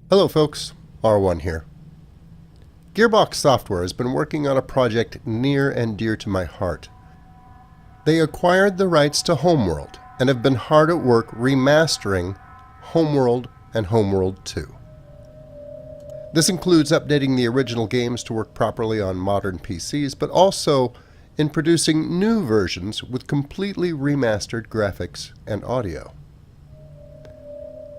Hello folks, R1 here. Gearbox Software has been working on a project near and dear to my heart. They acquired the rights to Homeworld and have been hard at work remastering Homeworld and Homeworld 2. This includes updating the original games to work properly on modern PCs, but also in producing new versions with completely remastered graphics and audio.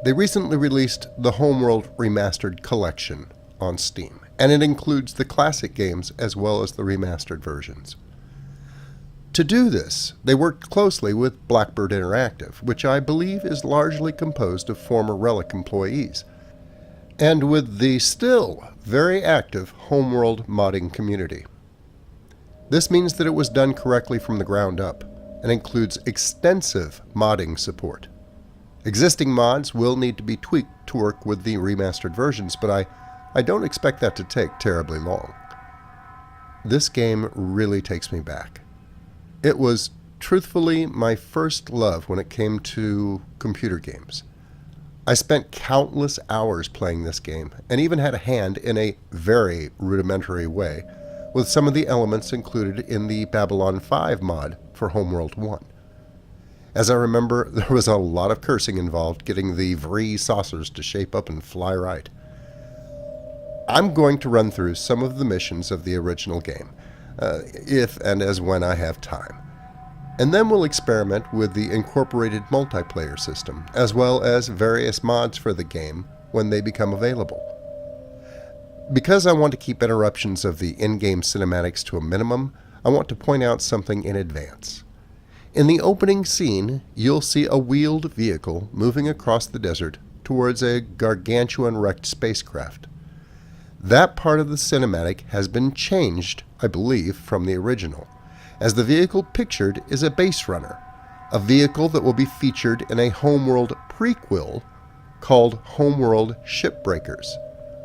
They recently released the Homeworld Remastered collection on Steam, and it includes the classic games as well as the remastered versions. To do this, they worked closely with Blackbird Interactive, which I believe is largely composed of former Relic employees, and with the still very active Homeworld modding community. This means that it was done correctly from the ground up, and includes extensive modding support. Existing mods will need to be tweaked to work with the remastered versions, but I don't expect that to take terribly long. This game really takes me back. It was truthfully my first love when it came to computer games. I spent countless hours playing this game, and even had a hand in a very rudimentary way with some of the elements included in the Babylon 5 mod for Homeworld 1. As I remember, there was a lot of cursing involved getting the Vree saucers to shape up and fly right. I'm going to run through some of the missions of the original game, if and as when I have time. And then we'll experiment with the incorporated multiplayer system, as well as various mods for the game when they become available. Because I want to keep interruptions of the in-game cinematics to a minimum, I want to point out something in advance. In the opening scene, you'll see a wheeled vehicle moving across the desert towards a gargantuan wrecked spacecraft. That part of the cinematic has been changed, I believe, from the original, as the vehicle pictured is a base runner, a vehicle that will be featured in a Homeworld prequel called Homeworld Shipbreakers,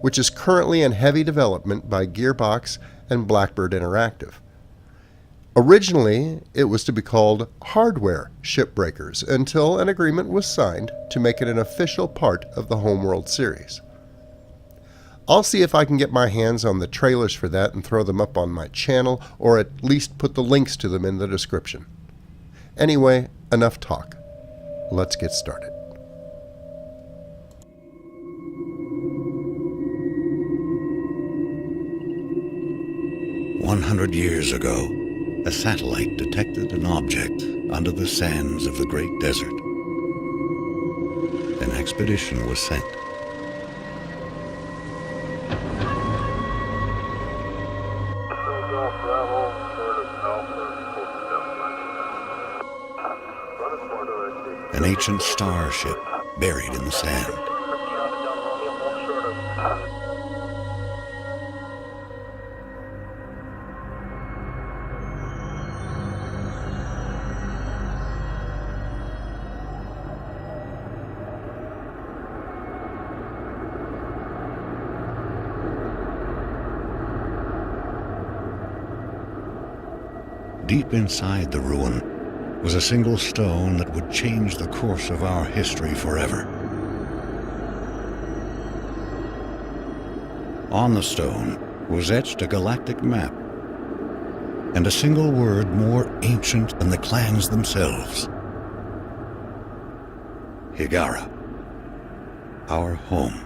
which is currently in heavy development by Gearbox and Blackbird Interactive. Originally, it was to be called Hardware Shipbreakers until an agreement was signed to make it an official part of the Homeworld series. I'll see if I can get my hands on the trailers for that and throw them up on my channel, or at least put the links to them in the description. Anyway, enough talk. Let's get started. "100 years ago, a satellite detected an object under the sands of the Great Desert. An expedition was sent. An ancient starship buried in the sand. Deep inside the ruin was a single stone that would change the course of our history forever. On the stone was etched a galactic map, and a single word more ancient than the clans themselves. Higara, our home.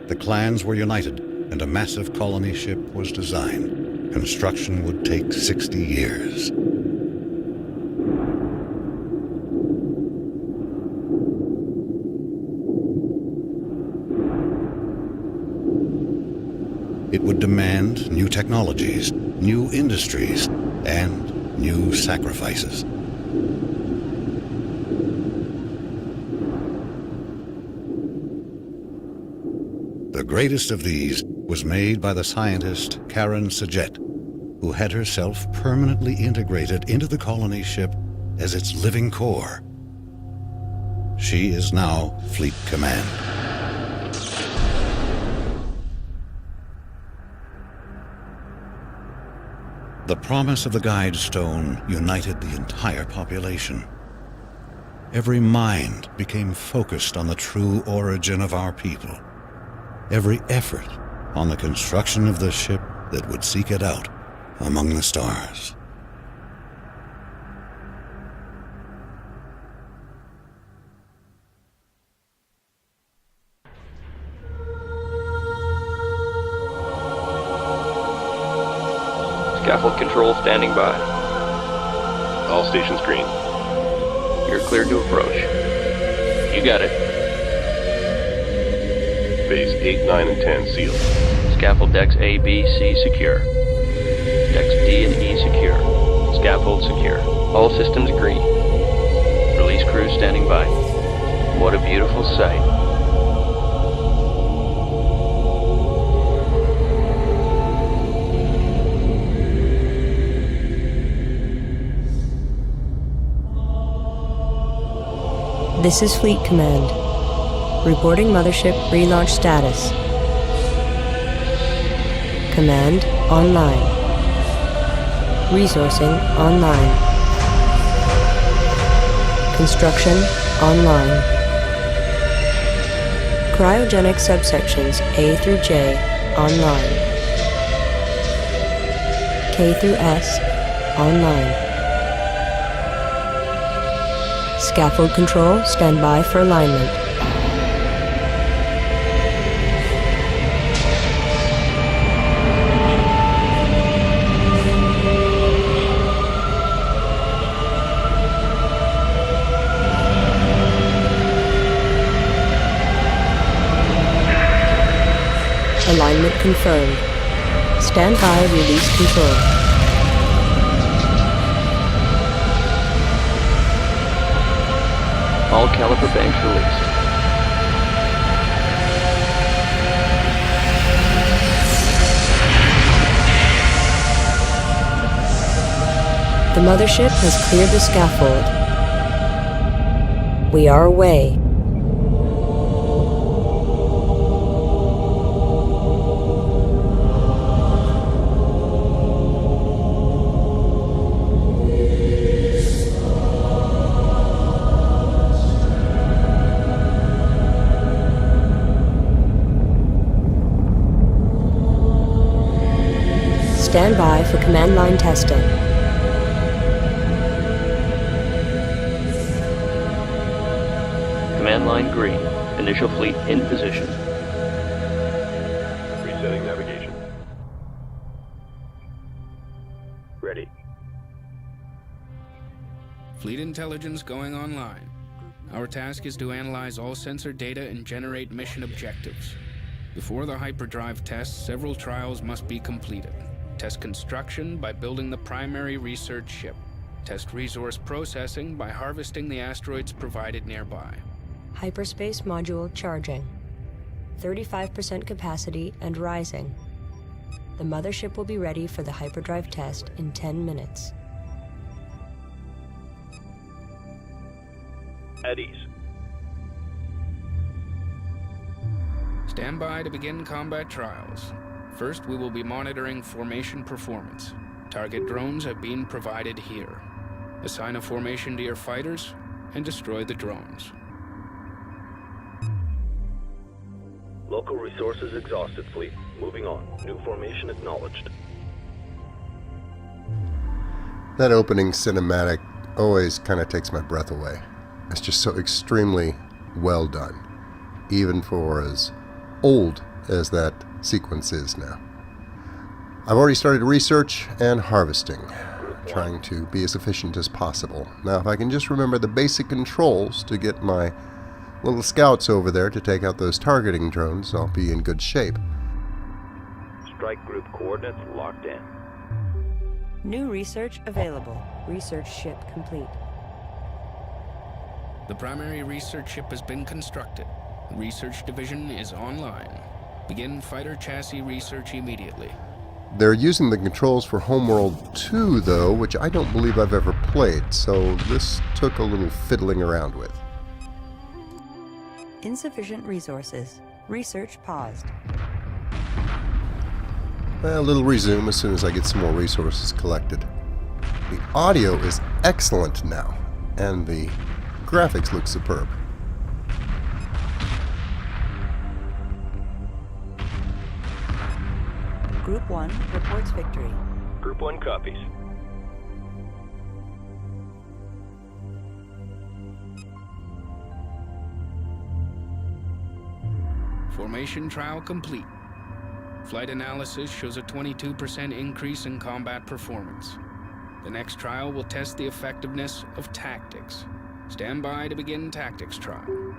The clans were united, and a massive colony ship was designed. Construction would take 60 years. It would demand new technologies, new industries, and new sacrifices. The greatest of these was made by the scientist Karen Sajet, who had herself permanently integrated into the colony ship as its living core. She is now Fleet Command. The promise of the Guide Stone united the entire population. Every mind became focused on the true origin of our people. Every effort on the construction of the ship that would seek it out among the stars. Scaffold control standing by. All stations green. You're cleared to approach. You got it. Phase 8, 9, and 10 sealed. Scaffold decks A, B, C secure. Decks D and E secure. Scaffold secure. All systems green. Release crew standing by. What a beautiful sight. This is Fleet Command. Reporting Mothership relaunch status. Command online. Resourcing online. Construction online. Cryogenic subsections A through J online. K through S online. Scaffold control, stand by for alignment. Alignment confirmed. Stand by, release control. All caliper banks released. The Mothership has cleared the scaffold. We are away. Stand by for command line testing. Command line green. Initial fleet in position. Resetting navigation. Ready. Fleet intelligence going online. Our task is to analyze all sensor data and generate mission objectives. Before the hyperdrive test, several trials must be completed. Test construction by building the primary research ship. Test resource processing by harvesting the asteroids provided nearby. Hyperspace module charging. 35% capacity and rising. The Mothership will be ready for the hyperdrive test in 10 minutes. At ease. Stand by to begin combat trials. First, we will be monitoring formation performance. Target drones have been provided here. Assign a formation to your fighters and destroy the drones. Local resources exhausted, Fleet. Moving on. New formation acknowledged. That opening cinematic always kind of takes my breath away. It's just so extremely well done, even for as old as that sequence is now. I've already started research and harvesting, trying to be as efficient as possible. Now, if I can just remember the basic controls to get my little scouts over there to take out those targeting drones, I'll be in good shape. Strike group coordinates locked in. New research available. Research ship complete. The primary research ship has been constructed. Research division is online. Begin fighter chassis research immediately. They're using the controls for Homeworld 2, though, which I don't believe I've ever played, so this took a little fiddling around with. Insufficient resources. Research paused. Well, it'll resume as soon as I get some more resources collected. The audio is excellent now, and the graphics look superb. Group 1 reports victory. Group 1 copies. Formation trial complete. Flight analysis shows a 22% increase in combat performance. The next trial will test the effectiveness of tactics. Stand by to begin tactics trial.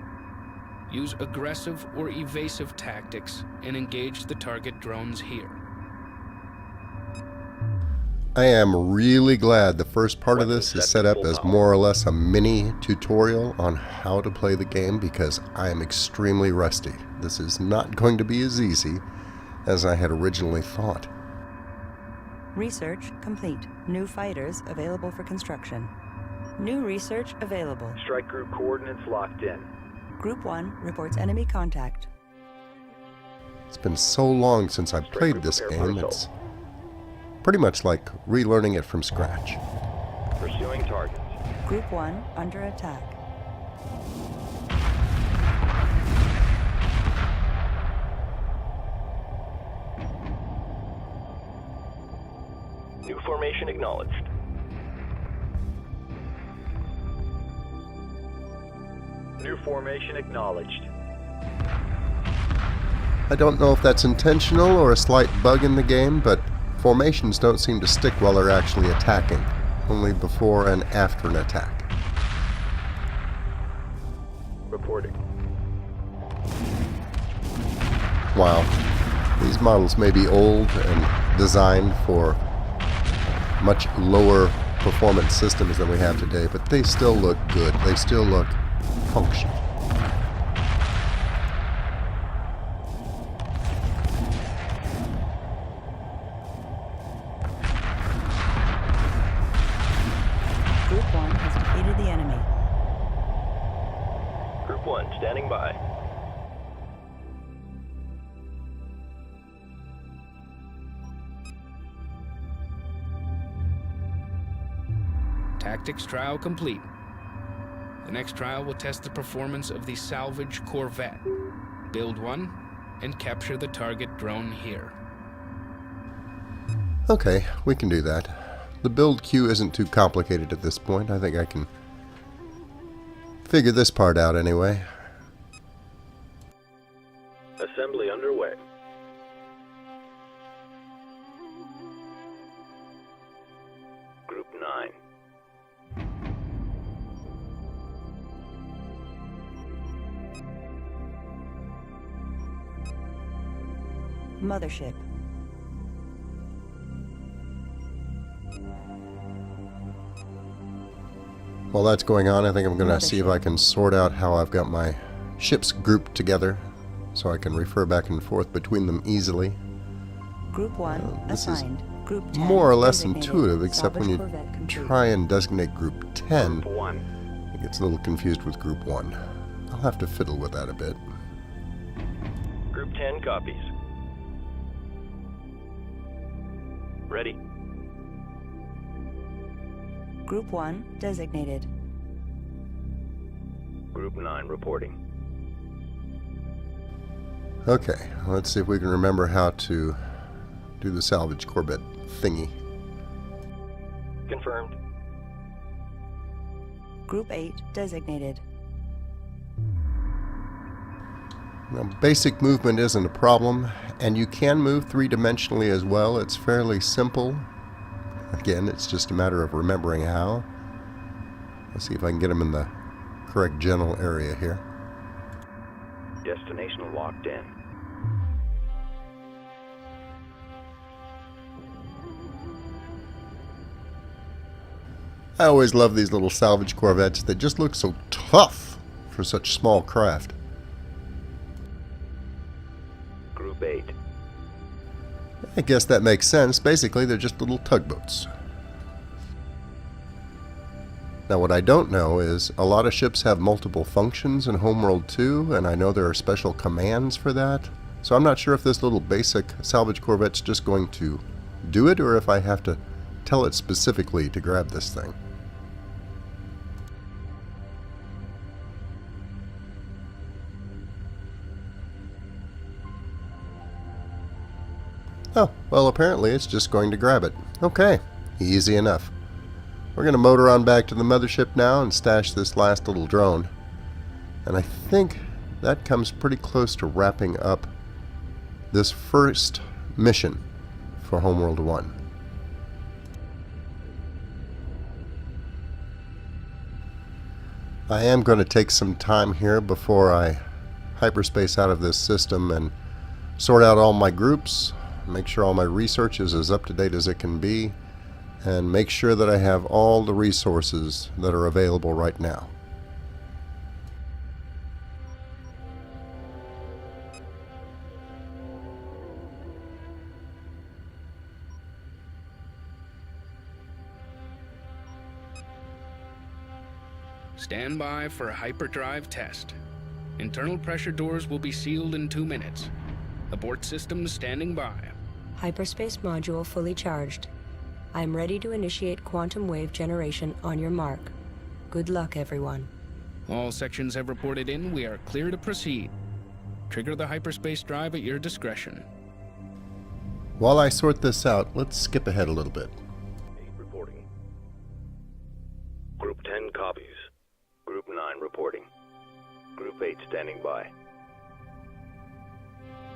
Use aggressive or evasive tactics and engage the target drones here. I am really glad the first part of this is set up as more or less a mini tutorial on how to play the game, because I am extremely rusty. This is not going to be as easy as I had originally thought. Research complete. New fighters available for construction. New research available. Strike group coordinates locked in. Group 1 reports enemy contact. It's been so long since I've played this game, it's pretty much like relearning it from scratch. Pursuing targets. Group 1 under attack. New formation acknowledged. New formation acknowledged. I don't know if that's intentional or a slight bug in the game, but formations don't seem to stick while they're actually attacking, only before and after an attack. Reporting. Wow. These models may be old and designed for much lower performance systems than we have today, but they still look good. They still look functional. Group 1 has defeated the enemy. Group 1 standing by. Tactics trial complete. The next trial will test the performance of the salvage corvette. Build one and capture the target drone here. Okay, we can do that. The build queue isn't too complicated at this point. I think I can figure this part out anyway. Assembly underway. Group 9. Mothership. While that's going on, I think I'm going to see if I can sort out how I've got my ships grouped together so I can refer back and forth between them easily. Group 1 this assigned. Group 10 More or less designated. intuitive, except when you Salvage corvette complete. try and designate Group 10, Group 1. it gets a little confused with Group 1. I'll have to fiddle with that a bit. Group 10 copies. Ready. Group 1 designated. Group 9 reporting. Okay, let's see if we can remember how to do the salvage corvette thingy. Confirmed. Group 8 designated. Now, basic movement isn't a problem, and you can move three-dimensionally as well. It's fairly simple. Again, it's just a matter of remembering how. Let's see if I can get them in the correct general area here. Destination locked in. I always love these little salvage corvettes. They just look so tough for such small craft. Group 8. I guess that makes sense. Basically, they're just little tugboats. Now, what I don't know is a lot of ships have multiple functions in Homeworld 2, and I know there are special commands for that. So I'm not sure if this little basic salvage corvette's just going to do it, or if I have to tell it specifically to grab this thing. Oh, well, apparently it's just going to grab it. Okay, easy enough. We're going to motor on back to the mothership now and stash this last little drone. And I think that comes pretty close to wrapping up this first mission for Homeworld 1. I am going to take some time here before I hyperspace out of this system and sort out all my groups, make sure all my research is as up to date as it can be, and make sure that I have all the resources that are available right now. Stand by for a hyperdrive test. Internal pressure doors will be sealed in 2 minutes. Abort systems standing by. Hyperspace module fully charged. I am ready to initiate quantum wave generation on your mark. Good luck, everyone. All sections have reported in. We are clear to proceed. Trigger the hyperspace drive at your discretion. While I sort this out, let's skip ahead a little bit. 8 reporting. Group 10 copies. Group 9 reporting. Group 8 standing by.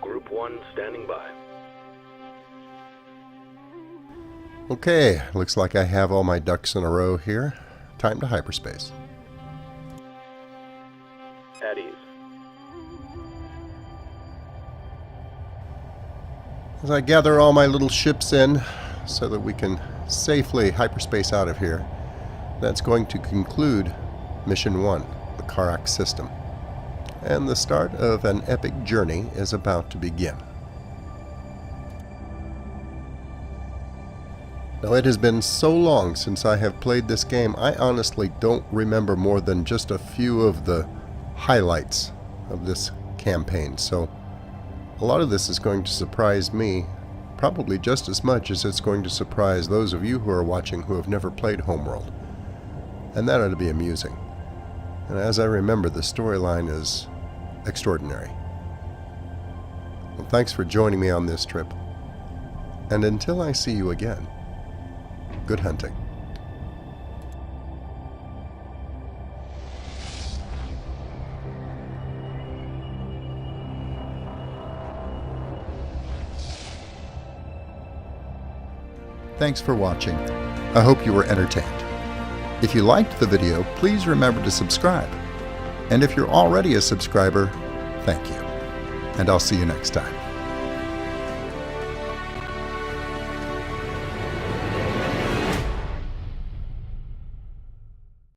Group 1 standing by. Okay, looks like I have all my ducks in a row here. Time to hyperspace. At ease. As I gather all my little ships in so that we can safely hyperspace out of here, that's going to conclude Mission 1, the Kharak system. And the start of an epic journey is about to begin. Now, it has been so long since I have played this game, I honestly don't remember more than just a few of the highlights of this campaign, so a lot of this is going to surprise me, probably just as much as it's going to surprise those of you who are watching who have never played Homeworld. And that ought to be amusing. And as I remember, the storyline is extraordinary. Well, thanks for joining me on this trip. And until I see you again, good hunting. Thanks for watching. I hope you were entertained. If you liked the video, please remember to subscribe. And if you're already a subscriber, thank you. And I'll see you next time.